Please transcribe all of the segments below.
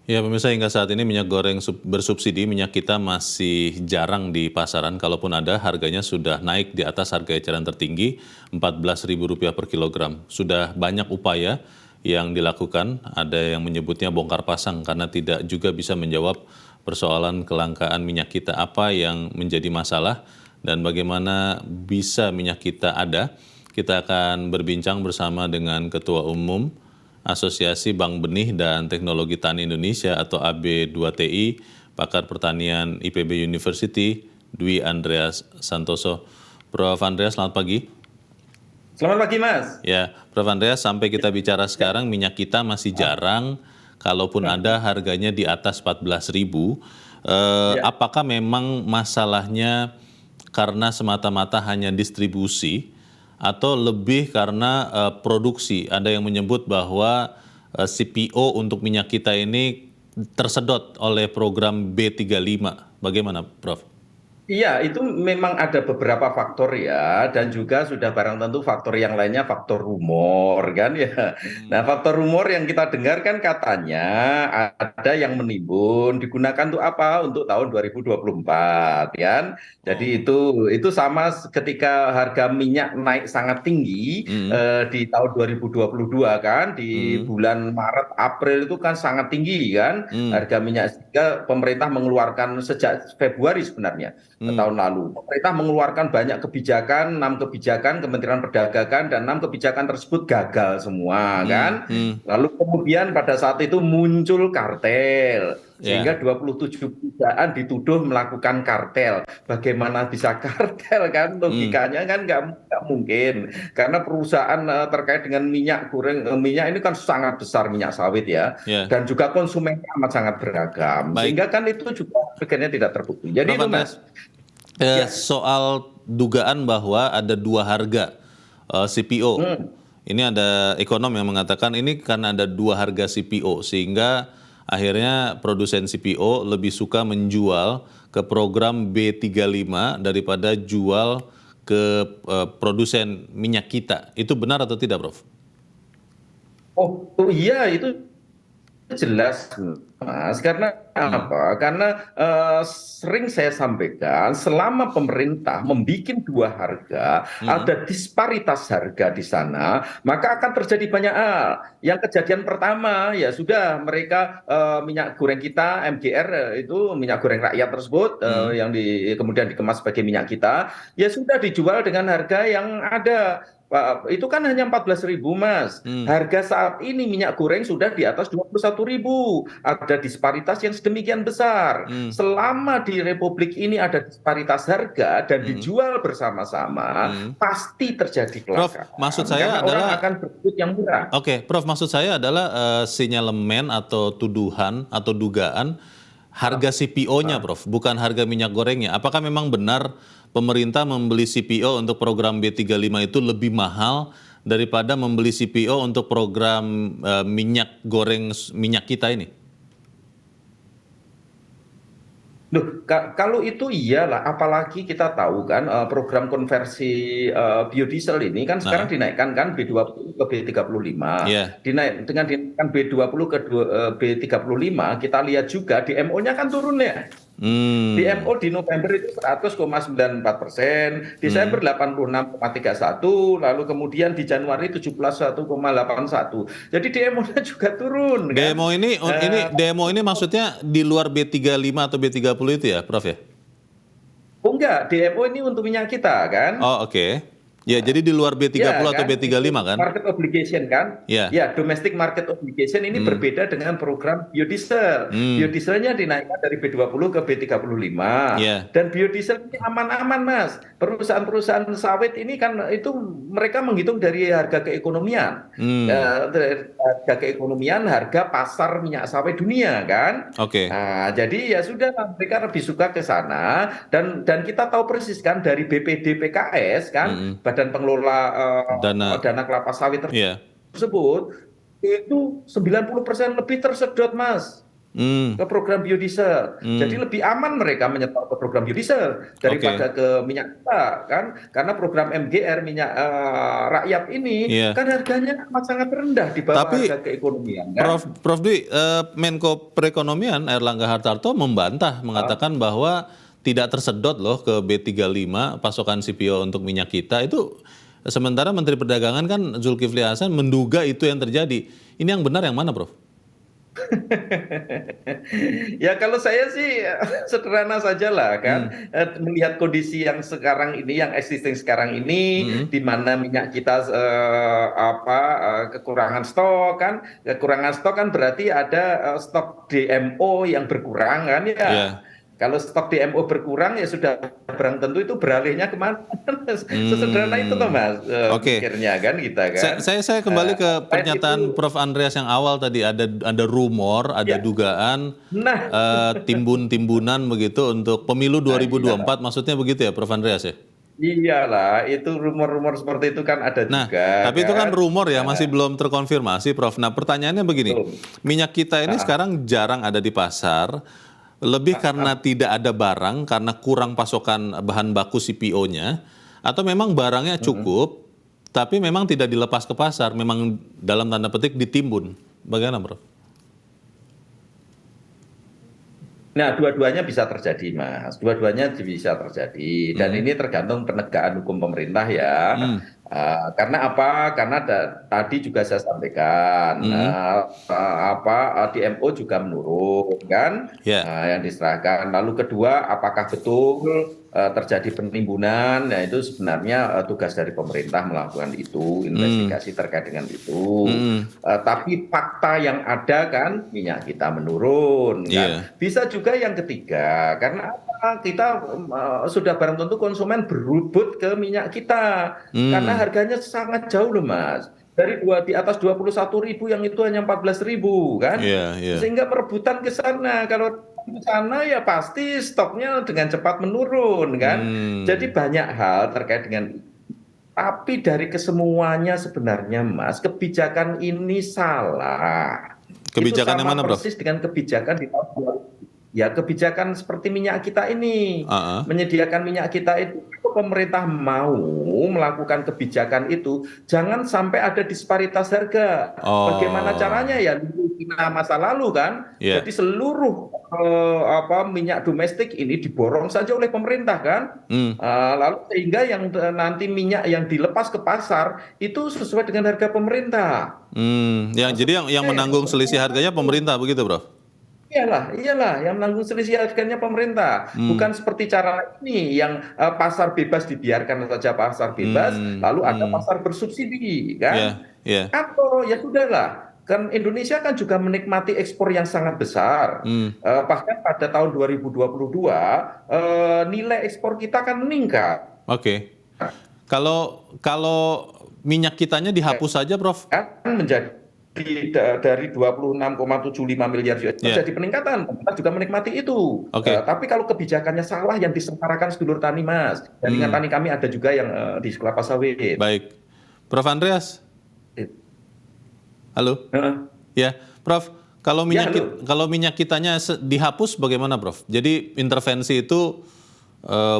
Ya, pemirsa, hingga saat ini minyak goreng bersubsidi minyak kita masih jarang di pasaran. Kalaupun ada, harganya sudah naik di atas harga eceran tertinggi Rp14.000 per kilogram. Sudah banyak upaya yang dilakukan, ada yang menyebutnya bongkar pasang karena tidak juga bisa menjawab persoalan kelangkaan minyak kita. Apa yang menjadi masalah dan bagaimana bisa minyak kita ada? Kita akan berbincang bersama dengan Ketua Umum Asosiasi Bank Benih dan Teknologi Tani Indonesia atau AB2TI, Pakar Pertanian IPB University, Dwi Andreas Santoso. Prof. Andreas, selamat pagi. Selamat pagi, Mas. Ya, Prof. Andreas, sampai kita bicara sekarang minyak kita masih jarang, kalaupun ada harganya di atas 14.000. Apakah memang masalahnya karena semata-mata hanya distribusi atau lebih karena produksi? Ada yang menyebut bahwa CPO untuk minyak kita ini tersedot oleh program B35. Bagaimana, Prof? Iya, itu memang ada beberapa faktor ya, dan juga sudah barang tentu faktor yang lainnya faktor rumor kan ya. Nah, faktor rumor yang kita dengar kan katanya ada yang menimbun digunakan untuk apa? Untuk tahun 2024 kan. Jadi itu sama ketika harga minyak naik sangat tinggi di tahun 2022 kan, di bulan Maret April itu kan sangat tinggi kan harga minyak, sehingga pemerintah mengeluarkan sejak Februari sebenarnya tahun lalu. Pemerintah mengeluarkan banyak kebijakan, 6 kebijakan Kementerian Perdagangan, dan 6 kebijakan tersebut gagal semua kan. Lalu kemudian pada saat itu muncul kartel, sehingga 27 perusahaan dituduh melakukan kartel. Bagaimana bisa kartel kan? Logikanya kan nggak mungkin. Karena perusahaan terkait dengan minyak goreng, minyak ini kan sangat besar, minyak sawit ya. Dan juga konsumennya amat sangat beragam. Sehingga kan itu juga akhirnya tidak terbukti. Jadi itu, Mas. Soal dugaan bahwa ada dua harga CPO. Ini ada ekonom yang mengatakan ini karena ada dua harga CPO, sehingga akhirnya produsen CPO lebih suka menjual ke program B35 daripada jual ke produsen minyak kita. Itu benar atau tidak, Prof? Oh iya, itu jelas, Mas. Karena apa? Karena sering saya sampaikan, selama pemerintah membuat dua harga, ada disparitas harga di sana, maka akan terjadi banyak hal. Yang kejadian pertama, ya sudah, mereka minyak goreng kita, MGR, itu minyak goreng rakyat tersebut, yang kemudian dikemas sebagai minyak kita, ya sudah dijual dengan harga yang ada. Pak, itu kan hanya 14.000, Mas. Harga saat ini minyak goreng sudah di atas 21.000. Ada disparitas yang sedemikian besar. Selama di Republik ini ada disparitas harga dan dijual bersama-sama, pasti terjadi kelangkaan. Prof, maksud saya karena adalah orang akan berebut yang murah. Oke, Prof, maksud saya adalah sinyalemen atau tuduhan atau dugaan harga CPO-nya, Prof, bukan harga minyak gorengnya. Apakah memang benar pemerintah membeli CPO untuk program B35 itu lebih mahal daripada membeli CPO untuk program minyak goreng minyak kita ini? Loh, kalau itu iyalah, apalagi kita tahu kan program konversi biodiesel ini kan sekarang dinaikkan kan B20 ke B35. Dengan dinaikkan B20 ke B35, kita lihat juga DMO-nya kan turun ya. DMO di November itu 100,94%, Desember 86,31, lalu kemudian di Januari 71,81. Jadi DMO-nya juga turun. DMO ini maksudnya di luar B35 atau B30 itu ya, Prof ya? Oh enggak, DMO ini untuk minyak kita kan. Oh oke. Ya, jadi di luar B30 atau B35 kan? Market obligation kan? Ya, domestic market obligation ini berbeda dengan program biodiesel. Biodieselnya dinaikkan dari B20 ke B35. Dan biodiesel ini aman-aman, Mas. Perusahaan-perusahaan sawit ini kan itu mereka menghitung dari harga keekonomian. Harga keekonomian, harga pasar minyak sawit dunia kan? Nah, jadi ya sudah, mereka lebih suka ke sana, dan kita tahu persis kan dari BPD PKS kan, Badan Pengelola Dana Kelapa Sawit tersebut, itu 90% lebih tersedot, Mas. ke program biodiesel. Jadi lebih aman mereka menyetor ke program biodiesel daripada ke minyak kita kan, karena program MGR minyak rakyat ini Iya. kan harganya amat sangat rendah di bawah Tapi harga keekonomian kan. Prof Dwi, Menko Perekonomian Erlangga Hartarto membantah, mengatakan bahwa tidak tersedot loh ke B35 pasokan CPO untuk minyak kita itu. Sementara Menteri Perdagangan kan Zulkifli Hasan menduga itu yang terjadi. Ini yang benar yang mana, Prof? Ya kalau saya sih sederhana saja lah kan. Melihat kondisi yang sekarang ini, yang existing sekarang ini, di mana minyak kita kekurangan stok kan berarti ada stok DMO yang berkurang kan ya. Yeah. Kalau stok DMO berkurang ya sudah barang tentu itu beralihnya kemana? Sesederhana itu toh Mas, pikirnya kan kita kan. Saya kembali ke pernyataan Prof Andreas yang awal tadi, ada rumor, ada dugaan timbun-timbunan begitu untuk pemilu 2024, maksudnya begitu ya Prof Andreas ya? Iyalah, itu rumor-rumor seperti itu kan ada juga. Tapi itu kan rumor ya, masih belum terkonfirmasi Prof. Nah pertanyaannya begini, minyak kita ini sekarang jarang ada di pasar, lebih karena tidak ada barang, karena kurang pasokan bahan baku CPO-nya, atau memang barangnya cukup, tapi memang tidak dilepas ke pasar, memang dalam tanda petik ditimbun. Bagaimana, Prof? Nah, dua-duanya bisa terjadi, Mas. Dua-duanya bisa terjadi. Dan ini tergantung penegakan hukum pemerintah ya. Karena apa? Karena tadi juga saya sampaikan, DMO juga menurun, kan? Yang diserahkan. Lalu kedua, apakah betul terjadi penimbunan? Nah, itu sebenarnya tugas dari pemerintah melakukan itu, investigasi terkait dengan itu. Tapi fakta yang ada kan, minyak kita menurun. Kan? Bisa juga yang ketiga, karena kita sudah barang tentu konsumen berebut ke minyak kita, karena harganya sangat jauh loh Mas, dari di atas 21.000 yang itu hanya 14.000 kan, sehingga perebutan ke sana, kalau ke sana ya pasti stoknya dengan cepat menurun kan. Jadi banyak hal terkait dengan, tapi dari kesemuanya sebenarnya Mas, kebijakan ini salah. Kebijakan yang mana, Bro? Persis dengan kebijakan di tahun 2000. Ya kebijakan seperti minyak kita ini, menyediakan minyak kita itu, pemerintah mau melakukan kebijakan itu, jangan sampai ada disparitas harga. Bagaimana caranya ya? Masa lalu kan, jadi seluruh minyak domestik ini diborong saja oleh pemerintah kan, lalu sehingga yang nanti minyak yang dilepas ke pasar itu sesuai dengan harga pemerintah. Jadi yang menanggung selisih harganya pemerintah begitu, Bro? Iyalah, yang menanggung selisih harganya pemerintah. Bukan seperti cara ini yang pasar bebas dibiarkan saja pasar bebas, lalu ada pasar bersubsidi, kan? Atau ya sudahlah, kan Indonesia kan juga menikmati ekspor yang sangat besar. Bahkan pada tahun 2022 nilai ekspor kita kan meningkat. Kalau minyak kitanya dihapus saja, Prof? Kan menjadi dari 26,75 miliar US terjadi peningkatan, kita juga menikmati itu. Tapi kalau kebijakannya salah yang diselenggarakan sedulur tani Mas, jaringan tani kami ada juga yang di kelapa sawit. Baik, Prof Andreas. Halo. Ya, Prof. Kalau minyak kitanya dihapus bagaimana, Prof? Jadi intervensi itu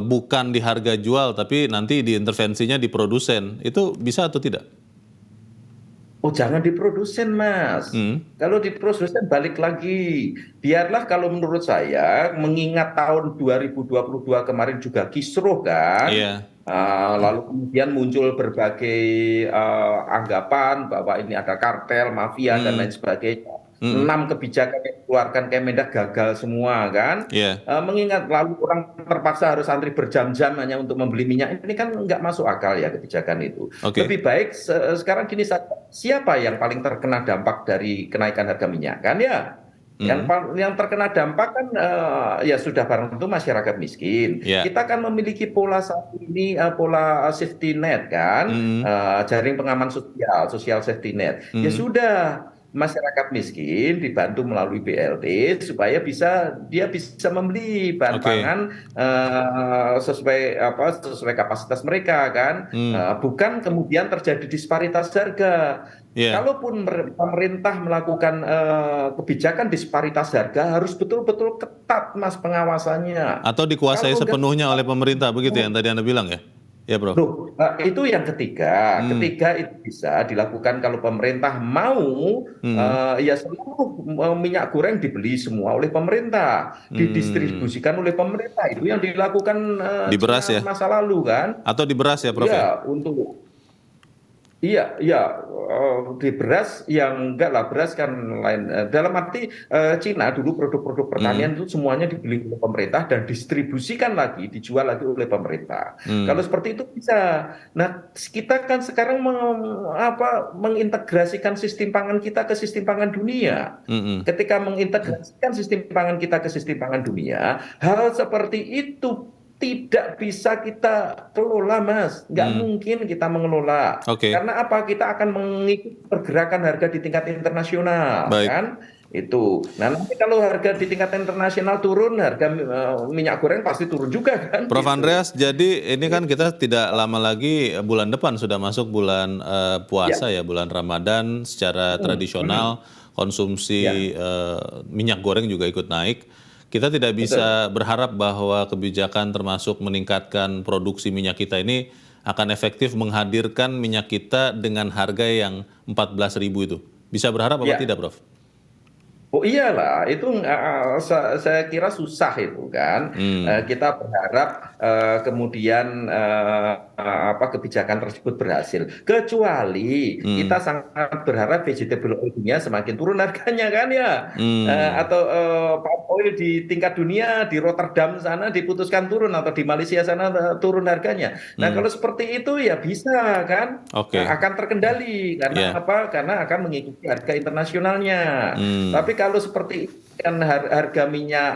bukan di harga jual, tapi nanti diintervensinya di produsen. Itu bisa atau tidak? Oh jangan di produsen Mas, kalau di produsen balik lagi, biarlah kalau menurut saya, mengingat tahun 2022 kemarin juga kisruh kan, lalu kemudian muncul berbagai anggapan bahwa ini ada kartel, mafia dan lain sebagainya. 6 kebijakan yang dikeluarkan Kemendak gagal semua kan. Mengingat lalu orang terpaksa harus antri berjam-jam hanya untuk membeli minyak, ini kan nggak masuk akal ya kebijakan itu. Lebih baik sekarang gini, siapa yang paling terkena dampak dari kenaikan harga minyak kan ya? Yang terkena dampak kan ya sudah barang tentu masyarakat miskin. Kita kan memiliki pola saat ini, pola safety net kan, jaring pengaman sosial safety net. Ya sudah. masyarakat miskin dibantu melalui BLT supaya dia bisa membeli bahan Oke. pangan sesuai kapasitas mereka kan. Hmm. Bukan kemudian terjadi disparitas harga. Iya. Kalaupun pemerintah melakukan kebijakan disparitas harga harus betul-betul ketat Mas pengawasannya. Atau dikuasai Kalau enggak, sepenuhnya oleh pemerintah, begitu yang tadi Anda bilang ya? Ya, Prof. loh, itu yang ketiga. Hmm. Ketiga itu bisa dilakukan kalau pemerintah mau, Hmm. ya seluruh minyak goreng dibeli semua oleh pemerintah, Hmm. didistribusikan oleh pemerintah. Itu yang dilakukan Di beras Cina ya? masa lalu kan. Atau di beras ya, Prof ya? Ya, Iya, iya, di beras yang enggak lah, beras kan lain. Dalam arti Cina dulu produk-produk Hmm. pertanian itu semuanya dibeli oleh pemerintah dan distribusikan lagi, dijual lagi oleh pemerintah. Kalau Hmm. seperti itu bisa. Nah, kita kan sekarang mengintegrasikan sistem pangan kita ke sistem pangan dunia. Hmm. Ketika mengintegrasikan sistem pangan kita ke sistem pangan dunia, hal seperti itu tidak bisa kita kelola, Mas. Nggak Hmm. mungkin kita mengelola. Oke. Karena apa? Kita akan mengikuti pergerakan harga di tingkat internasional, Baik. kan? Itu. Nah, nanti kalau harga di tingkat internasional turun, harga minyak goreng pasti turun juga, kan? Prof Gitu. Andreas, jadi ini kan kita tidak lama lagi, bulan depan sudah masuk bulan Ya. puasa ya, bulan Ramadan. Secara Hmm. tradisional konsumsi Ya, minyak goreng juga ikut naik. Kita tidak betul. bisa berharap bahwa kebijakan termasuk meningkatkan produksi minyak kita ini akan efektif menghadirkan minyak kita dengan harga yang 14.000 itu. Bisa berharap apa Ya. tidak, Prof? Oh iyalah, itu saya kira susah itu kan. Hmm. Kita berharap kemudian kebijakan tersebut berhasil. Kecuali Hmm. kita sangat berharap vegetable oil dunia semakin turun harganya kan ya. Hmm. Atau palm oil di tingkat dunia di Rotterdam sana diputuskan turun atau di Malaysia sana turun harganya. Nah Hmm. kalau seperti itu ya bisa kan. Oke. Akan terkendali karena Ya. apa? Karena akan mengikuti harga internasionalnya. Hmm. Tapi kalau seperti ini kan harga minyak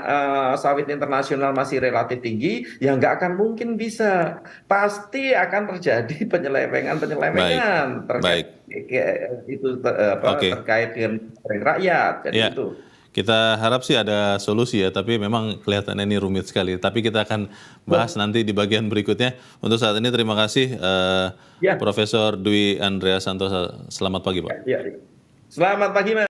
sawit internasional masih relatif tinggi, ya nggak akan mungkin bisa. Pasti akan terjadi Baik. penyelewengan terkait Baik. Oke. terkait dengan rakyat. Jadi Ya, itu. kita harap sih ada solusi ya, tapi memang kelihatannya ini rumit sekali. Tapi kita akan bahas nanti di bagian berikutnya. Untuk saat ini terima kasih Ya, Profesor Dwi Andreas Santosa. Selamat pagi, Pak. ya. Selamat pagi, Mas.